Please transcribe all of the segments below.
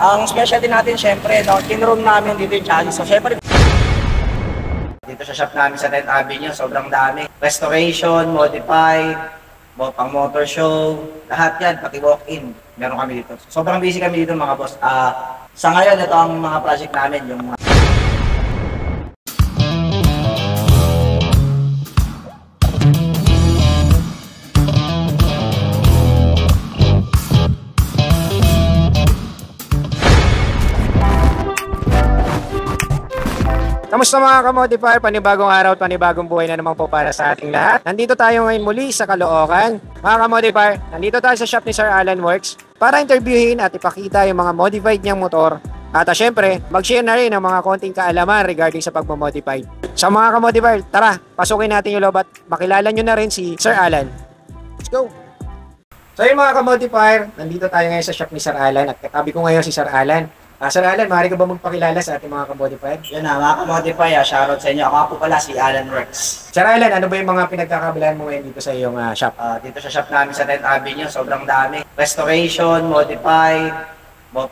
Ang specialty natin, syempre, no, kinroom namin dito yung chassis. So, syempre, dito sa shop namin sa 10th Avenue, sobrang dami. Restoration, modified, pang motor show, lahat yan, pati walk-in, meron kami dito. Sobrang busy kami dito mga boss. Sa ngayon, ito ang mga project namin, yung mga Kamusta mga ka-modifier? Panibagong araw at panibagong buhay na naman po para sa ating lahat. Nandito tayo ngayon muli sa Caloocan. Mga ka-modifier, nandito tayo sa shop ni Sir Alan Works para interviewin at ipakita yung mga modified niyang motor. At syempre, mag-share na rin ng mga konting kaalaman regarding sa pagmamodify. Sa mga ka-modifier, tara, pasukin natin yung loob at makilala nyo na rin si Sir Alan. Let's go! So yung mga ka-modifier, nandito tayo ngayon sa shop ni Sir Alan at katabi ko ngayon si Sir Alan. Sir Alan, maaari ka ba magpakilala sa ating mga ka-modifier? Yan na, mga ka-modify, shoutout sa inyo. Ako po pala si Alan Works. Sir Alan, ano ba yung mga pinagkakabilan mo ngayon dito sa iyong shop? Dito sa shop namin sa 10th Avenue, sobrang dami. Restoration, modified,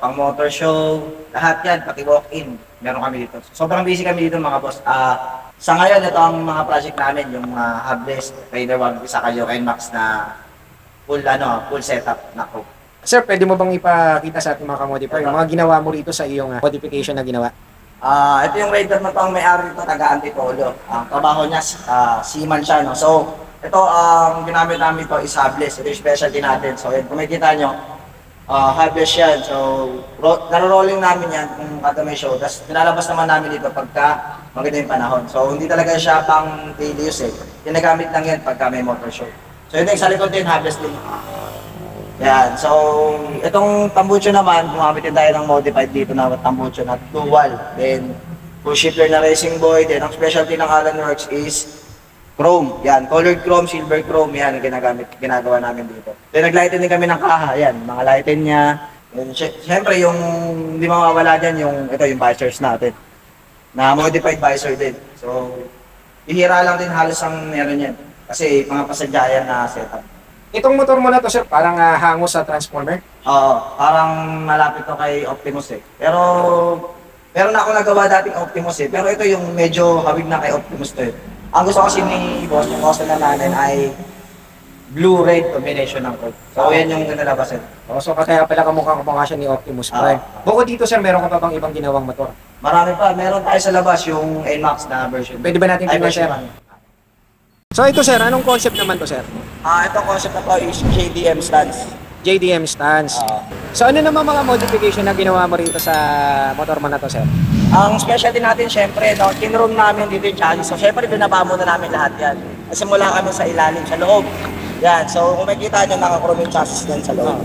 pang motor show, lahat yan, pati walk-in, meron kami dito. Sobrang busy kami dito mga boss. Sa ngayon, ito ang mga project namin, yung Hubless, Raider 1, saka yung NMAX na full setup na ko. Sir, pwede mo bang ipakita sa ating mga ka-modifier yung mga ginawa mo rito sa iyong modification na ginawa? Ito yung Raider na to, ang may-ari nito, taga-Antipolo. Ang trabaho niya, seaman siya, no? So, ito, ang ginamit namin ito is Hubless. Ito yung specialty natin. So, yun, kung makikita nyo, Hubless yan. So, naro-rolling namin yan kung kada may show. Tapos, nilalabas naman namin dito pagka maganda yung panahon. So, hindi talaga siya pang daily use eh. Ginagamit lang yan pagka may motor show. So, yun yung sa likod din, Hubless din. Yan. So, itong tambucho naman, gumamit din tayo ng modified dito na tambucho na dual. Then, full shifter na racing boy. Then, ang specialty ng Alan Works is chrome. Yan. Colored chrome, silver chrome. Yan ang ginagawa namin dito. Then, naglighten din kami ng kaha. Yan. Mga lighten niya. Then, syempre, yung hindi mawawala dyan, ito yung visors natin. Na modified visor din. So, ihira lang din halos ang meron yan. Kasi, mga pasadyayan na setup. Itong motor mo na to, sir, parang hango sa transformer? Oo, parang malapit to kay Optimus eh. Pero, meron na ako nagawa dating Optimus eh. Pero ito yung medyo hawig na kay Optimus to eh. Ang gusto kasi ni boss, yung customer namin ay blue-red combination ng code. So, yan yung nalabas eh. So, kaya pala kamukha siya ni Optimus Prime. Bukod dito, sir, meron ka pa bang ibang ginawang motor? Marami pa. Meron tayo sa labas yung NMAX na version. Pwede ba natin tingnan, sir? So ito, sir, anong concept naman to, sir? Ito concept na to is JDM stance. JDM stance. So ano naman mga modification na ginawa mo rito sa motor mo na to, sir? Ang specialty natin, syempre, no, kinroom namin dito yung chassis. So syempre, binaba muna namin lahat yan. Kasi mula kami sa ilalim, sa loob. Yan, so kung makikita nyo, naka-chrome yung chassis din sa loob.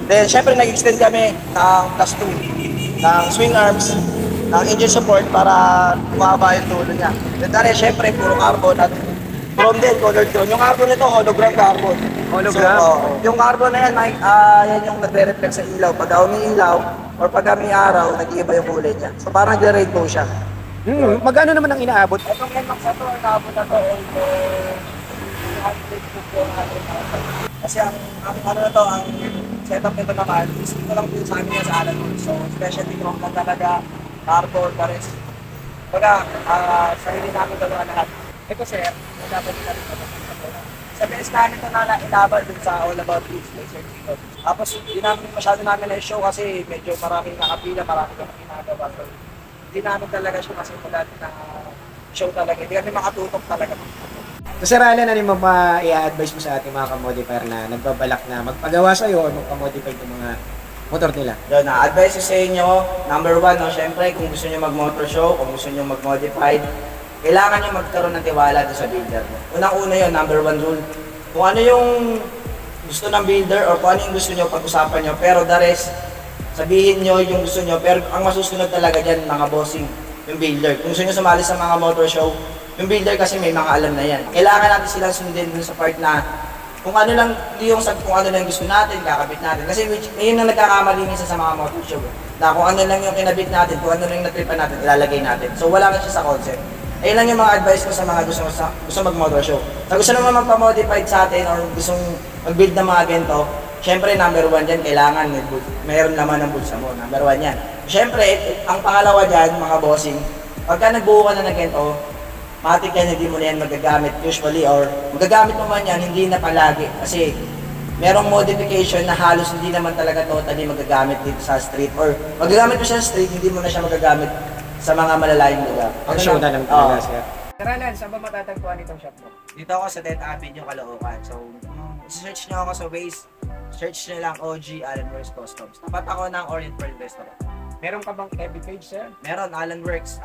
Then syempre, nag-extend kami ng plus 2, ng swing arms, ng engine support para bumaba yung tulo niya. Then dahil syempre, puro carbon at chrome din, colored chrome. Yung carbon nito, hologram carbon. Hologram? So, yung carbon na yan, yan yung nagre-reflect sa ilaw. Pag umiilaw, or pag may araw, nag-iiba yung kulay niya. So parang nagre-rainbow siya. Magkano naman ang inaabot? Itong NMAX na to, inaabot na to, kasi ang setup nito naman, is ito lang din sa amin yan sa Alan Works. So, specialty chrome lang talaga, carbon, pares. Baga, sarili namin gagawa lahat. Ito sir, dapat nila rin sa best namin ito na ilaban dun sa All About Kids, laser dito. Tapos, hindi namin masyado namin na-show kasi medyo maraming nakapila, maraming kami ginagawa. So, hindi namin talaga siya kasi mula na show talaga. Hindi kami makatutok talaga. So, Sir Alan, ano yung i-advise mo sa ating mga ka-modifier na nagbabalak na magpagawa sa'yo o magpa-modify ng mga motor nila? Yun na, advice ko sa inyo, number 1, no, syempre, kung gusto nyo mag-motor show, kung gusto nyo mag-modified, kailangan nyo magkaroon ng tiwala doon sa builder. Unang-una yun, number 1 rule. Kung ano yung gusto ng builder or kung ano yung gusto nyo, pag-usapan nyo. Pero the rest, sabihin nyo yung gusto nyo. Pero ang masusunod talaga dyan, mga bossing, yung builder. Kung gusto nyo sumali sa mga motor show, yung builder kasi may mga alam na yan. Kailangan natin silang sundin dun sa part na kung ano lang, kung ano lang gusto natin, kakabit natin. Kasi yun ang nagkakamali minsan sa mga motor show. Na kung ano lang yung kinabit natin, kung ano lang yung natripan natin, ilalagay natin. So wala ka siya sa concept. Ayun lang yung mga advice ko sa mga gusto mag-motor show. Sa gusto naman magpa-modified sa atin or gustong mag-build ng mga ganito, syempre number one dyan, kailangan mayroon naman ng bulsa mo. Number one yan. Syempre, ang pangalawa dyan, mga bossing, pagka nagbuo ka na ng ganito, matik yan, hindi mo na yan magagamit usually, or magagamit mo man yan, hindi na palagi. Kasi merong modification na halos hindi naman talaga totally magagamit dito sa street, or magagamit mo siya sa street, hindi mo na siya magagamit sa mga malalayong lugar. Pag show na lang talaga siya. Sir Alan, saan ba matatagpuan itong shop mo? Dito ako sa 10th Avenue, Caloocan. So, search nyo ako sa Waze, search nyo lang OG Alan Works Customs. Tapat ako ng Orient Pearl Restaurant. Meron ka bang FB page, sir? Meron, Alan Works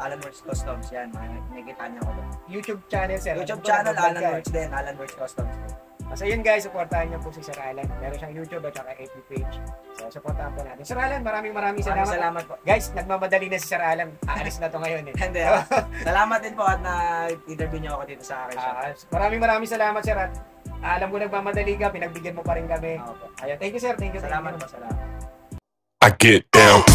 Customs. Yan, nakikita niyo ako doon. YouTube channel, sir? YouTube channel, Alan Works din, Alan Works Customs. So yun guys, supportahan niyo po si Sir Alan. Meron siyang YouTube at saka FB page. So supportahan po natin. Sir Alan, maraming salamat. Salamat po. Guys, nagmamadali na si Sir Alan. Aalis na to ngayon eh. Hindi. Salamat din po at na-interview niyo ako dito sa akin. Maraming salamat, sir. At alam ko nagmamadali ka, pinagbigyan mo pa rin kami. Ayun, thank you, sir. Thank you. Salamat po. Salamat. I get down.